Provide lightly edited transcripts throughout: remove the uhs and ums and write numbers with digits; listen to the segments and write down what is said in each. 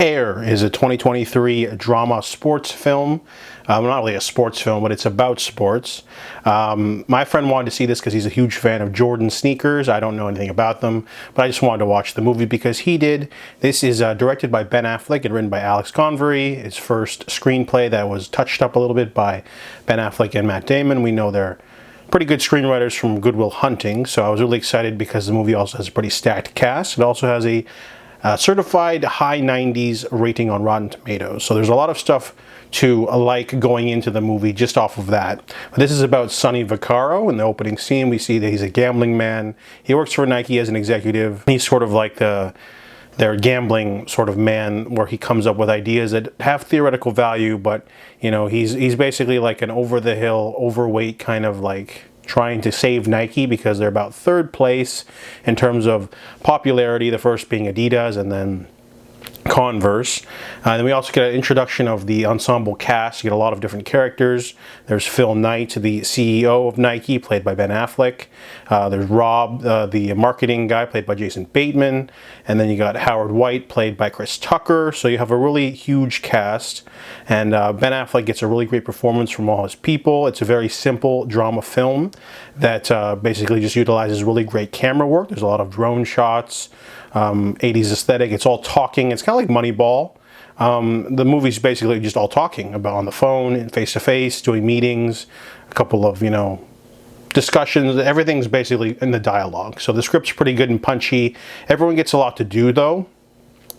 Air is a 2023 drama sports film. Not really a sports film, but it's about sports. My friend wanted to see this because he's a huge fan of Jordan sneakers. I don't know anything about them, but I just wanted to watch the movie because he did. This is directed by Ben Affleck and written by Alex Convery. His first screenplay that was touched up a little bit by Ben Affleck and Matt Damon. We know they're pretty good screenwriters from Good Will Hunting, so I was really excited because the movie also has a pretty stacked cast. It also has a certified high 90s rating on Rotten Tomatoes. So there's a lot of stuff to like going into the movie just off of that. But this is about Sonny Vaccaro. In the opening scene, we see that he's a gambling man. He works for Nike as an executive. He's sort of like their gambling sort of man, where he comes up with ideas that have theoretical value, but you know, he's basically like an over-the-hill, overweight kind of like trying to save Nike because they're about third place in terms of popularity, the first being Adidas and then Converse. Then we also get an introduction of the ensemble cast. You get a lot of different characters. There's Phil Knight, the CEO of Nike, played by Ben Affleck. There's Rob, the marketing guy, played by Jason Bateman. And then you got Howard White, played by Chris Tucker. So you have a really huge cast. And Ben Affleck gets a really great performance from all his people. It's a very simple drama film that basically just utilizes really great camera work. There's a lot of drone shots. 80s aesthetic. It's all talking. It's kind of like Moneyball. The movie's basically just all talking about on the phone, face to face, doing meetings, a couple of, you know, discussions. Everything's basically in the dialogue. So the script's pretty good and punchy. Everyone gets a lot to do though.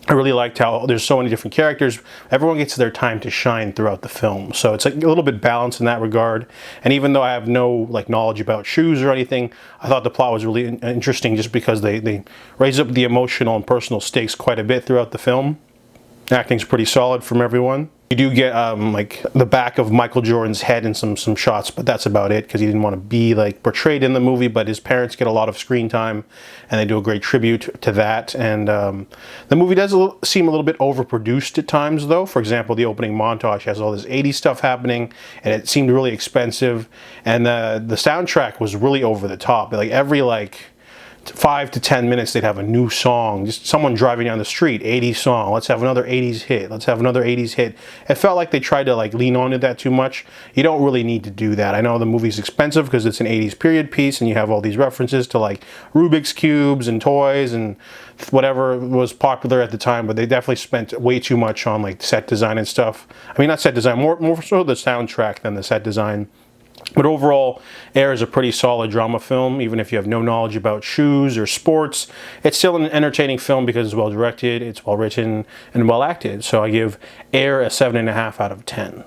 I really liked how there's so many different characters. Everyone gets their time to shine throughout the film. So it's like a little bit balanced in that regard. And even though I have no like knowledge about shoes or anything, I thought the plot was really interesting just because they raise up the emotional and personal stakes quite a bit throughout the film. Acting's pretty solid from everyone. You do get like the back of Michael Jordan's head in some shots, but that's about it because he didn't want to be like portrayed in the movie. But his parents get a lot of screen time, and they do a great tribute to that. And the movie does seem a little bit overproduced at times, though. For example, the opening montage has all this 80s stuff happening, and it seemed really expensive. And the soundtrack was really over the top. Like every 5 to 10 minutes they'd have a new song, just someone driving down the street, 80s song, let's have another 80s hit, let's have another 80s hit. It felt like they tried to like lean onto that too much. You don't really need to do that. I know the movie's expensive because it's an 80s period piece and you have all these references to like Rubik's Cubes and toys and whatever was popular at the time, but they definitely spent way too much on like set design and stuff. I mean, not set design, more so the soundtrack than the set design. But overall, Air is a pretty solid drama film. Even if you have no knowledge about shoes or sports, it's still an entertaining film because it's well directed, it's well written, and well acted. So I give Air a 7.5 out of 10.